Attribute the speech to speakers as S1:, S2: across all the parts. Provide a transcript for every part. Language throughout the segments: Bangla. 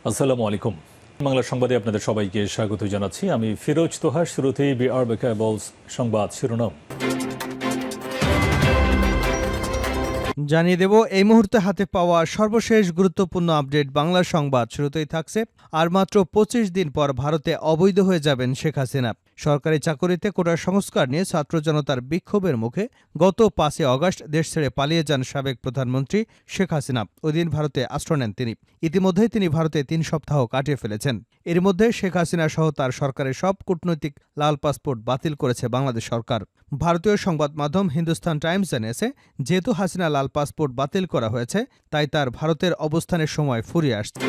S1: আসসালামু আলাইকুম। বাংলা সংবাদে আপনাদের সবাইকে স্বাগত জানাচ্ছি। আমি ফিরোজ তোহা। শুরুতেই বিআরবি কেবলস সংবাদ শিরোনাম
S2: জানিয়ে দেব এই মুহূর্তে হাতে পাওয়া সর্বশেষ গুরুত্বপূর্ণ আপডেট বাংলা সংবাদ। শুরুতেই থাকছে আর মাত্র ২৫ দিন পর ভারতে অবৈধ হয়ে যাবেন শেখ হাসিনা। সরকারি চাকরিতে কোটা সংস্কার নিয়ে ছাত্র জনতার বিক্ষোভের মুখে গত ৫ই অগাস্ট দেশ ছেড়ে পালিয়ে যান সাবেক প্রধানমন্ত্রী শেখ হাসিনা। ওই দিন ভারতে আশ্রয় নেন তিনি। ইতিমধ্যেই তিনি ভারতে ৩ সপ্তাহ কাটিয়ে ফেলেছেন। এর মধ্যে শেখ হাসিনা সহ তার সরকারের সব কূটনৈতিক লাল পাসপোর্ট বাতিল করেছে বাংলাদেশ সরকার। ভারতীয় সংবাদ মাধ্যম হিন্দুস্তান টাইমস জানিয়েছে, যেহেতু হাসিনা লাল পাসপোর্ট বাতিল করা হয়েছে, তাই তার ভারতের অবস্থানের সময় ফুরিয়ে আসছে।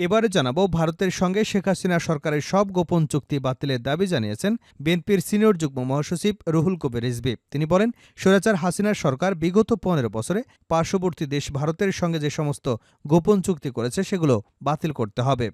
S2: এবারে জানাবো ভারতের সঙ্গে শেখ হাসিনা সরকারের সব গোপন চুক্তি বাতিলের দাবি জানিয়েছেন বিএনপির সিনিয়র যুগ্ম মহাসচিব রুহুল কবির রিজভী। তিনি বলেন, স্বৈরাচার হাসিনার সরকার বিগত ১৫ বছরে পার্শ্ববর্তী দেশ ভারতের সঙ্গে যে সমস্ত গোপন চুক্তি করেছে সেগুলো বাতিল করতে হবে।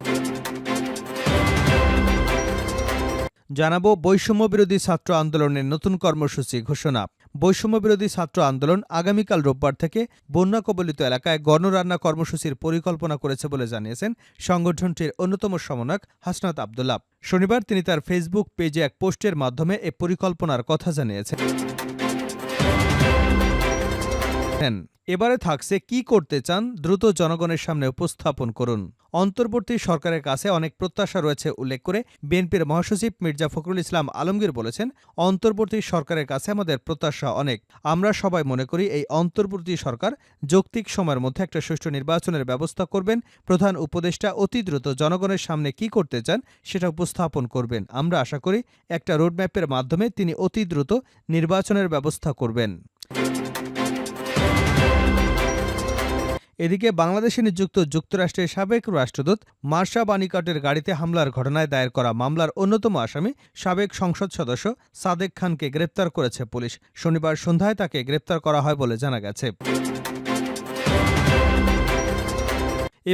S2: জানাবো বৈষম্য বিরোধী ছাত্র আন্দোলনের নতুন কর্মসূচি ঘোষণা। বৈষম্য বিরোধী ছাত্র আন্দোলন আগামীকাল রোববার থেকে বন্যা কবলিত এলাকায় গণরান্না কর্মসূচির পরিকল্পনা করেছে বলে জানিয়েছেন সংগঠনটির অন্যতম সমন্বয়ক হাসনাত আব্দুল্লাহ। শনিবার তিনি তার ফেসবুক পেজে এক পোস্টের মাধ্যমে এ পরিকল্পনার কথা জানিয়েছেন। এবারে থাকছে কি করতে চান দ্রুত জনগণের সামনে উপস্থাপন করুন। অন্তর্বর্তী সরকারের কাছে অনেক প্রত্যাশা রয়েছে উল্লেখ করে বিএনপির মহাসচিব মির্জা ফখরুল ইসলাম আলমগীর বলেছেন, অন্তর্বর্তী সরকারের কাছে আমাদের প্রত্যাশা অনেক। আমরা সবাই মনে করি এই অন্তর্বর্তী সরকার যৌক্তিক সময়ের মধ্যে একটা সুষ্ঠু নির্বাচনের ব্যবস্থা করবেন। প্রধান উপদেষ্টা অতি দ্রুত জনগণের সামনে কি করতে চান সেটা উপস্থাপন করবেন। আমরা আশা করি একটা রোডম্যাপের মাধ্যমে তিনি অতি দ্রুত নির্বাচনের ব্যবস্থা করবেন। এদিকে বাংলাদেশে নিযুক্ত যুক্তরাষ্ট্রের সাবেক রাষ্ট্রদূত মার্শা বানিকাটের গাড়িতে হামলার ঘটনায় দায়ের করা মামলার অন্যতম আসামি সাবেক সংসদ সদস্য সাদেক খানকে গ্রেপ্তার করেছে পুলিশ। শনিবার সন্ধ্যায় তাকে গ্রেপ্তার করা হয় বলে জানা গেছে।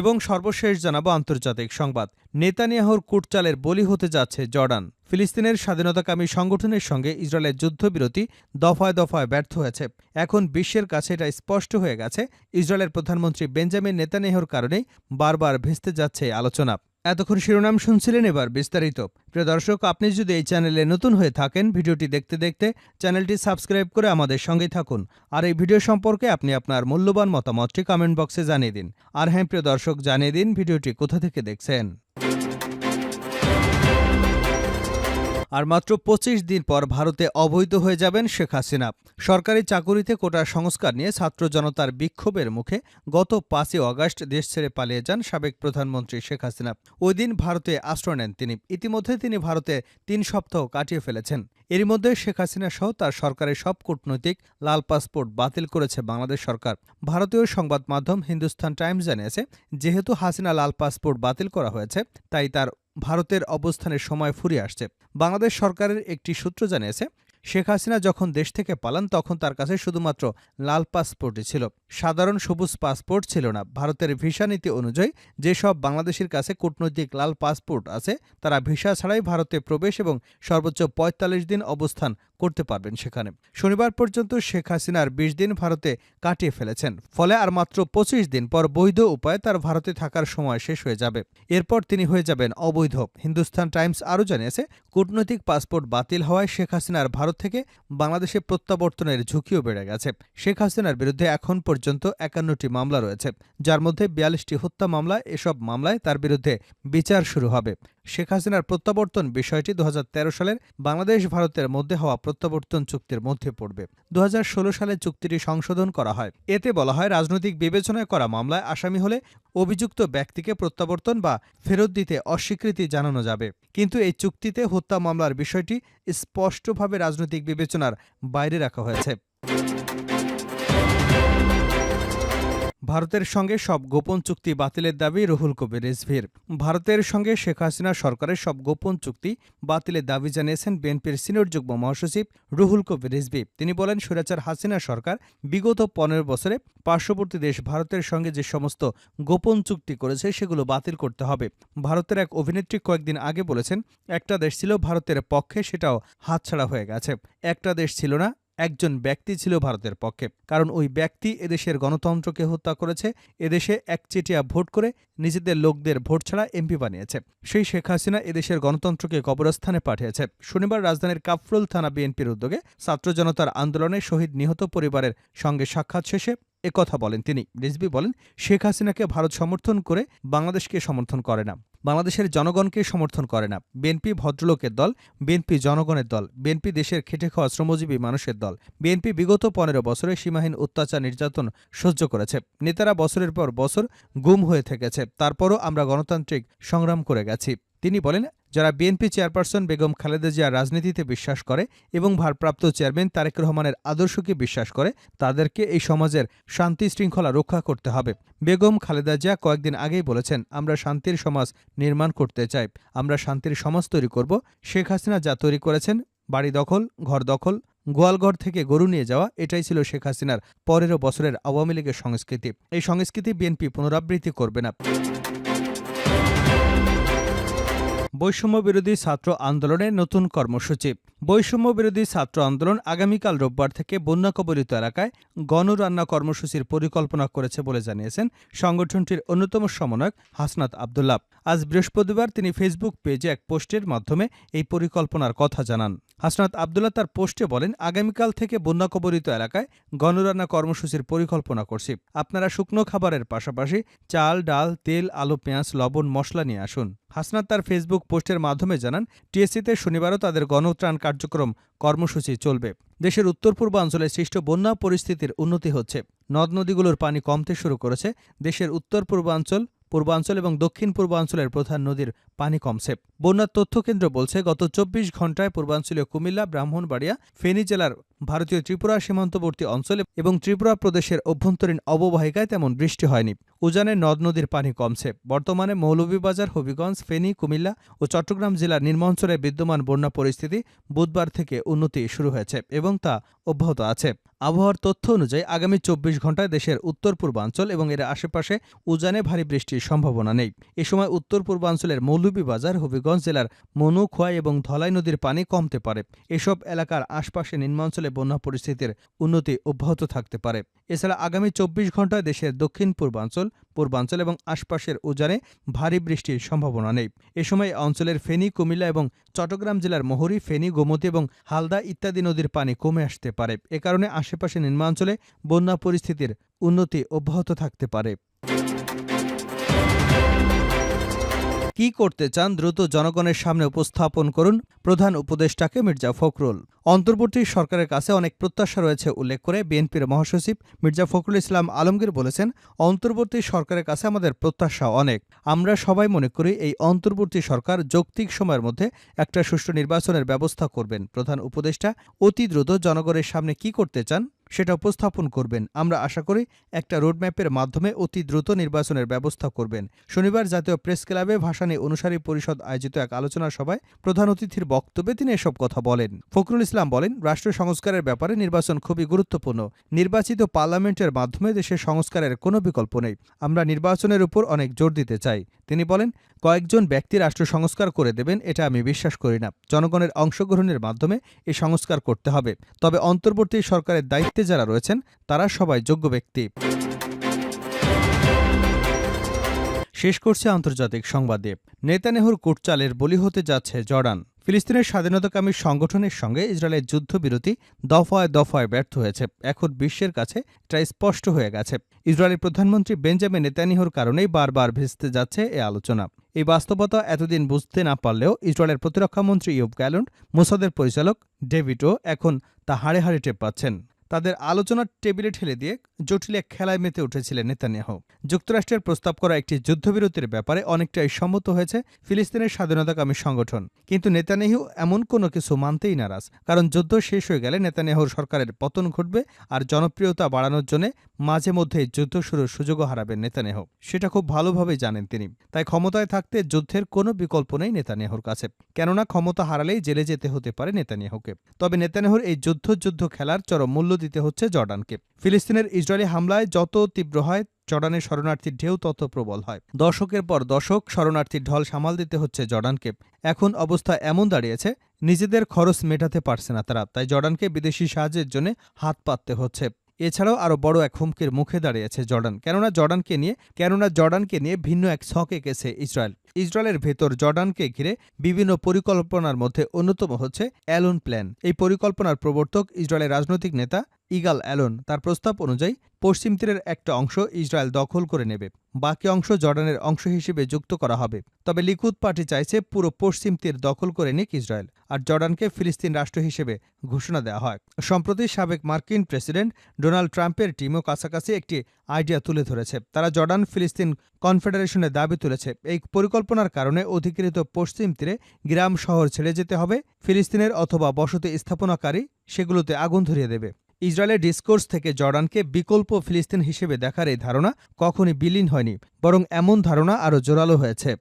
S2: এবং সর্বশেষ জানাবো আন্তর্জাতিক সংবাদ। নেতানিয়াহুর কূটচালের বলি হতে যাচ্ছে জর্ডান। ফিলিস্তিনের স্বাধীনতাকামী সংগঠনের সঙ্গে ইসরায়েলের যুদ্ধবিরতি দফায় দফায় ব্যর্থ হয়েছে। এখন বিশ্বের কাছে এটা স্পষ্ট হয়ে গেছে, ইসরায়েলের প্রধানমন্ত্রী বেঞ্জামিন নেতানিয়াহুর কারণেই বারবার ভেস্তে যাচ্ছে আলোচনা। এতক্ষণ শিরোনাম শুনছিলেন, এবার বিস্তারিত। প্রিয় দর্শক, আপনি যদি এই চ্যানেলে নতুন হয়ে থাকেন, ভিডিওটি দেখতে দেখতে চ্যানেলটি সাবস্ক্রাইব করে আমাদের সঙ্গেই থাকুন। আর এই ভিডিও সম্পর্কে আপনি আপনার মূল্যবান মতামতটি কমেন্ট বক্সে জানিয়ে দিন। আর হ্যাঁ প্রিয় দর্শক, জানিয়ে দিন ভিডিওটি কোথা থেকে দেখছেন। আর মাত্র ২৫ দিন পর ভারতে অবৈধ হয়ে যাবেন শেখ হাসিনা। সরকারি চাকুরিতে কোটা সংস্কার নিয়ে ছাত্র জনতার বিক্ষোভের মুখে গত ৫ই অগাস্ট দেশ ছেড়ে পালিয়ে যান সাবেক প্রধানমন্ত্রী শেখ হাসিনা। ওই দিন ভারতে আশ্রয় নেন তিনি। ইতিমধ্যে তিনি ভারতে ৩ সপ্তাহ কাটিয়ে ফেলেছেন। এরই মধ্যে শেখ হাসিনা সহ তার সরকারের সব কূটনৈতিক লাল পাসপোর্ট বাতিল করেছে বাংলাদেশ সরকার। ভারতীয় সংবাদ মাধ্যম হিন্দুস্তান টাইমস জানিয়েছে, যেহেতু হাসিনা লাল পাসপোর্ট বাতিল করা হয়েছে, তাই তার ভারতের অবস্থানের সময় ফুরিয়ে আসছে। বাংলাদেশ সরকারের একটি সূত্র জানিয়েছে, শেখ হাসিনা যখন দেশ থেকে পালান তখন তার কাছে শুধুমাত্র লাল পাসপোর্টই ছিল, সাধারণ সবুজ পাসপোর্ট ছিল না। ভারতের ভিসা নীতি অনুযায়ী যেসব বাংলাদেশের কাছে কূটনৈতিক লাল পাসপোর্ট আছে তারা ভিসা ছাড়াই ভারতে প্রবেশ এবং সর্বোচ্চ ৪৫ দিন অবস্থান করতে পারবেন সেখানে। শনিবার পর্যন্ত শেখ হাসিনার ২০ দিন ভারতে কাটিয়ে ফেলেছেন। ফলে আর মাত্র ২৫ দিন পর বৈধ উপায়ে তার ভারতে থাকার সময় শেষ হয়ে যাবে। এরপর তিনি হয়ে যাবেন অবৈধ। হিন্দুস্তান টাইমস আরও জানিয়েছে, কূটনৈতিক পাসপোর্ট বাতিল হওয়ায় শেখ হাসিনার ভারত থেকে বাংলাদেশে প্রত্যাবর্তনের ঝুঁকিও বেড়ে গেছে। শেখ হাসিনার বিরুদ্ধে এখন পর্যন্ত ৫১টি মামলা রয়েছে, যার মধ্যে ৪২টি হত্যা মামলা। এসব মামলায় তার বিরুদ্ধে বিচার শুরু হবে। শেখ হাসিনার প্রত্যাবর্তন বিষয়টি ২০১৩ সালের বাংলাদেশ ভারতের মধ্যে হওয়া প্রত্যাবর্তন চুক্তির মধ্যে পড়বে। ২০১৬ সালে চুক্তিটি সংশোধন করা হয়। এতে বলা হয়, রাজনৈতিক বিবেচনায় করা মামলায় আসামি হলে অভিযুক্ত ব্যক্তিকে প্রত্যাবর্তন বা ফেরত দিতে অস্বীকৃতি জানানো যাবে। কিন্তু এই চুক্তিতে হত্যা মামলার বিষয়টি স্পষ্টভাবে রাজনৈতিক বিবেচনার বাইরে রাখা হয়েছে। ভারতের সঙ্গে সব গোপন চুক্তি বাতিলের দাবি রুহুল কবির রিজভীর। ভারতের সঙ্গে শেখ হাসিনা সরকারের সব গোপন চুক্তি বাতিলের দাবি জানিয়েছেন বিএনপির সিনিয়র যুগ্ম মহাসচিব রুহুল কবির রিজভী। তিনি বলেন, স্বৈরাচার হাসিনা সরকার বিগত ১৫ বছরে পার্শ্ববর্তী দেশ ভারতের সঙ্গে যে সমস্ত গোপন চুক্তি করেছে সেগুলো বাতিল করতে হবে। ভারতের এক অভিনেত্রী কয়েকদিন আগে বলেছেন, একটা দেশ ছিল ভারতের পক্ষে, সেটাও হাতছাড়া হয়ে গেছে। একটা দেশ ছিল না, একজন ব্যক্তি ছিল ভারতের পক্ষে, কারণ ওই ব্যক্তি এদেশের গণতন্ত্রকে হত্যা করেছে, এদেশে একচেটিয়া ভোট করে নিজেদের লোকদের ভোট ছাড়া এমপি বানিয়েছে। সেই শেখ হাসিনা এদেশের গণতন্ত্রকে কবরস্থানে পাঠিয়েছে। শনিবার রাজধানীর কাফরুল থানা বিএনপির উদ্যোগে ছাত্র জনতার আন্দোলনে শহীদ নিহত পরিবারের সঙ্গে সাক্ষাৎ শেষে একথা বলেন তিনি। রিজভী বলেন, শেখ হাসিনাকে ভারত সমর্থন করে বাংলাদেশকে সমর্থন করে না, বাংলাদেশের জনগণকে সমর্থন করে না। বিএনপি ভদ্রলোকের দল, বিএনপি জনগণের দল, বিএনপি দেশের খেটে খাওয়া শ্রমজীবী মানুষের দল। বিএনপি বিগত ১৫ বছরে সীমাহীন অত্যাচার নির্যাতন সহ্য করেছে। নেতারা বছরের পর বছর গুম হয়ে থেকেছে, তারপরও আমরা গণতান্ত্রিক সংগ্রাম করে গেছি। তিনি বলেন, যারা বিএনপি চেয়ারপারসন বেগম খালেদা জিয়ার রাজনীতিতে বিশ্বাস করে এবং ভারপ্রাপ্ত চেয়ারম্যান তারেক রহমানের আদর্শকে বিশ্বাস করে, তাদেরকে এই সমাজের শান্তি শৃঙ্খলা রক্ষা করতে হবে। বেগম খালেদা জিয়া কয়েকদিন আগেই বলেছেন, আমরা শান্তির সমাজ নির্মাণ করতে চাই, আমরা শান্তির সমাজ তৈরি করব। শেখ হাসিনা যা তৈরি করেছেন, বাড়ি দখল, ঘর দখল, গোয়ালঘর থেকে গরু নিয়ে যাওয়া, এটাই ছিল শেখ হাসিনার ১৫ বছরের আওয়ামী লীগের সংস্কৃতি। এই সংস্কৃতি বিএনপি পুনরাবৃত্তি করবে না। বৈষম্য বিরোধী ছাত্র আন্দোলনের নতুন কর্মসূচি। বৈষম্য বিরোধী ছাত্র আন্দোলন আগামীকাল রোববার থেকে বন্যা কবলিত এলাকায় গণরান্না কর্মসূচির পরিকল্পনা করেছে বলে জানিয়েছেন সংগঠনটির অন্যতম সমন্বয়ক হাসনাত আব্দুল্লাহ। আজ বৃহস্পতিবার তিনি ফেসবুক পেজে এক পোস্টের মাধ্যমে এই পরিকল্পনার কথা জানান। হাসনাত আব্দুল্লাহ তার পোস্টে বলেন, আগামীকাল থেকে বন্যা কবলিত এলাকায় গণরান্না কর্মসূচির পরিকল্পনা করছি। আপনারা শুকনো খাবারের পাশাপাশি চাল, ডাল, তেল, আলু, পেঁয়াজ, লবণ, মশলা নিয়ে আসুন। হাসনাত তার ফেসবুক পোস্টের মাধ্যমে জানান, টিএসসিতে শনিবারও তাদের গণত্রাণ কার্যক্রম কর্মসূচি চলবে। দেশের উত্তর পূর্বাঞ্চলে সৃষ্ট বন্যা পরিস্থিতির উন্নতি হচ্ছে। নদ নদীগুলোর পানি কমতে শুরু করেছে। দেশের উত্তর পূর্বাঞ্চল, পূর্বাঞ্চল এবং দক্ষিণ পূর্বাঞ্চলের প্রধান নদীর পানি কমছে। বন্যার তথ্য কেন্দ্র বলছে, গত ২৪ ঘণ্টায় পূর্বাঞ্চলীয় কুমিল্লা, ব্রাহ্মণবাড়িয়া, ফেনী জেলার ভারতীয় ত্রিপুরা সীমান্তবর্তী অঞ্চল এবং ত্রিপুরা প্রদেশের অভ্যন্তরীণ অববাহিকায় তেমন বৃষ্টি হয়নি। উজানে নদ নদীর পানি কমছে। বর্তমানে মৌলভীবাজার, হবিগঞ্জ, ফেনী, কুমিল্লা ও চট্টগ্রাম জেলার নিম্নাঞ্চলে বিদ্যমান বন্যা পরিস্থিতি বুধবার থেকে উন্নতি শুরু হয়েছে এবং তা অব্যাহত আছে। আবহাওয়ার তথ্য অনুযায়ী আগামী ২৪ ঘণ্টায় দেশের উত্তর পূর্বাঞ্চল এবং এর আশেপাশে উজানে ভারী বৃষ্টির সম্ভাবনা নেই। এ সময় উত্তর পূর্বাঞ্চলের মৌলভীবাজার, হবিগঞ্জ জেলার মনু, খোয়াই এবং ধলাই নদীর পানি কমতে পারে। এসব এলাকার আশপাশে নিম্নাঞ্চলে বন্যা পরিস্থিতির উন্নতি অব্যাহত থাকতে পারে। এছাড়া আগামী ২৪ ঘণ্টায় দেশের দক্ষিণ পূর্বাঞ্চল, পূর্বাঞ্চল এবং আশপাশের উজানে ভারী বৃষ্টির সম্ভাবনা নেই। এ সময় অঞ্চলের ফেনী, কুমিল্লা এবং চট্টগ্রাম জেলার মহুরী, ফেনী, গোমতী এবং হালদা ইত্যাদি নদীর পানি কমে আসতে পারে। এ কারণে আশেপাশে নিম্নাঞ্চলে বন্যা পরিস্থিতির উন্নতি অব্যাহত থাকতে পারে। কি করতে চান দ্রুত জনগণের সামনে উপস্থাপন করুন, প্রধান উপদেষ্টাকে মির্জা ফখরুল। অন্তর্বর্তী সরকারের কাছে অনেক প্রত্যাশা রয়েছে উল্লেখ করে বিএনপির মহাসচিব মির্জা ফখরুল ইসলাম আলমগীর বলেছেন, অন্তর্বর্তী সরকারের কাছে আমাদের প্রত্যাশা অনেক। আমরা সবাই মনে করি এই অন্তর্বর্তী সরকার যৌক্তিক সময়ের মধ্যে একটা সুষ্ঠু নির্বাচনের ব্যবস্থা করবেন। প্রধান উপদেষ্টা অতি দ্রুত জনগণের সামনে কি করতে চান সেটা উপস্থাপন করবেন। আমরা আশা করি একটা রোডম্যাপের মাধ্যমে অতি দ্রুত নির্বাচনের ব্যবস্থা করবেন। শনিবার জাতীয় প্রেস ক্লাবে ভাসানী অনুসারী পরিষদ আয়োজিত এক আলোচনা সভায় প্রধান অতিথির বক্তব্যে তিনি এসব কথা বলেন। ফখরুল ইসলাম বলেন, রাষ্ট্র সংস্কারের ব্যাপারে নির্বাচন খুবই গুরুত্বপূর্ণ। নির্বাচিত পার্লামেন্টের মাধ্যমে দেশের সংস্কারের কোনো বিকল্প নেই। আমরা নির্বাচনের উপর অনেক জোর দিতে চাই। তিনি বলেন, কয়েকজন ব্যক্তি রাষ্ট্র সংস্কার করে দেবেন এটা আমি বিশ্বাস করি না। জনগণের অংশগ্রহণের মাধ্যমে এই সংস্কার করতে হবে। তবে অন্তর্বর্তী সরকারের দায়িত্বে যারা রয়েছেন তারা সবাই যোগ্য ব্যক্তি। শেষ করছে আন্তর্জাতিক সংবাদে। নেতানিয়াহুর কুটচালের বলি হতে যাচ্ছে জর্ডান। ফিলিস্তিনের স্বাধীনতাকামী সংগঠনের সঙ্গে ইসরায়েলের যুদ্ধবিরতি দফায় দফায় ব্যর্থ হয়েছে। এখন বিশ্বের কাছে এটা স্পষ্ট হয়ে গেছে। ইসরায়েলের প্রধানমন্ত্রী বেঞ্জামিন নেতানিয়াহুর কারণেই বারবার ভেস্তে যাচ্ছে এ আলোচনা। এই বাস্তবতা এতদিন বুঝতে না পারলেও ইসরায়েলের প্রতিরক্ষামন্ত্রী ইয়োব গ্যালন্ট, মোসাদের পরিচালক ডেভিডও এখন তা হাড়ে হাড়ে টের পাচ্ছেন। তাদের আলোচনার টেবিলে ঠেলে দিয়ে জটিল এক খেলায় মেতে উঠেছিলেন নেতানিয়াহু। যুক্তরাষ্ট্রের প্রস্তাব করা একটি যুদ্ধবিরতির ব্যাপারে অনেকটাই সম্মত হয়েছে ফিলিস্তিনের স্বাধীনতাকামী সংগঠন। কিন্তু নেতানিয়াহু এমন কোনো কিছু মানতেই নারাজ। কারণ যুদ্ধ শেষ হয়ে গেলে নেতানিয়াহুর সরকারের পতন ঘটবে আর জনপ্রিয়তা বাড়ানোর জন্য মাঝে মধ্যে যুদ্ধ শুরুর সুযোগও হারাবেন নেতানিয়াহু। সেটা খুব ভালোভাবেই জানেন তিনি। তাই ক্ষমতায় থাকতে যুদ্ধের কোনো বিকল্প নেই নেতানিয়াহুর কাছে। কেননা ক্ষমতা হারালেই জেলে যেতে হতে পারে নেতানিয়াহুকে। তবে নেতানিয়াহুর এই যুদ্ধ খেলার চরম মূল্য দিতে হচ্ছে জর্ডানকে। ফিলিস্তিনের ইসরায়েলি হামলায় যত তীব্র হয়, জর্ডানের শরণার্থীর ঢেউ তত প্রবল হয়। দশকের পর দশক শরণার্থীর ঢল সামাল দিতে হচ্ছে জর্ডানকে। এখন অবস্থা এমন দাঁড়িয়েছে, নিজেদের খরচ মেটাতে পারছে না তারা, তাই জর্ডানকে বিদেশি সাহায্যের জন্য হাত পাততে হচ্ছে। এছাড়াও আরও বড় এক হুমকির মুখে দাঁড়িয়েছে জর্ডান, কেননা জর্ডানকে নিয়ে ভিন্ন এক ছক এঁকেছে ইসরায়েল। ইসরায়েলের ভেতর জর্ডানকে ঘিরে বিভিন্ন পরিকল্পনার মধ্যে অন্যতম হচ্ছে অ্যালোন প্ল্যান। এই পরিকল্পনার প্রবর্তক ইসরায়েলের রাজনৈতিক নেতা ইগাল অ্যালোন। তার প্রস্তাব অনুযায়ী পশ্চিম তীরের একটা অংশ ইসরায়েল দখল করে নেবে, বাকি অংশ জর্ডানের অংশ হিসেবে যুক্ত করা হবে। তবে লিকুদ পার্টি চাইছে পুরো পশ্চিম তীর দখল করে নিক ইসরায়েল, আর জর্ডানকে ফিলিস্তিন রাষ্ট্র হিসেবে ঘোষণা দেওয়া হয়। সম্প্রতি সাবেক মার্কিন প্রেসিডেন্ট ডোনাল্ড ট্রাম্পের টিমও কাছাকাছি একটি আইডিয়া তুলে ধরেছে। তারা জর্ডান ফিলিস্তিন কনফেডারেশনের দাবি তুলেছে। এই পরিকল্পনার কারণে অধিকৃত পশ্চিম তীরে গ্রাম শহর ছেড়ে যেতে হবে ফিলিস্তিনের, অথবা বসতি স্থাপনাকারী সেগুলোতে আগুন ধরিয়ে দেবে। ইসরায়েলের ডিসকোর্স থেকে জর্ডানকে বিকল্প ফিলিস্তিন হিসেবে দেখার এই ধারণা কখনই বিলীন হয়নি, বরং এমন ধারণা আরও জোরালো হয়েছে।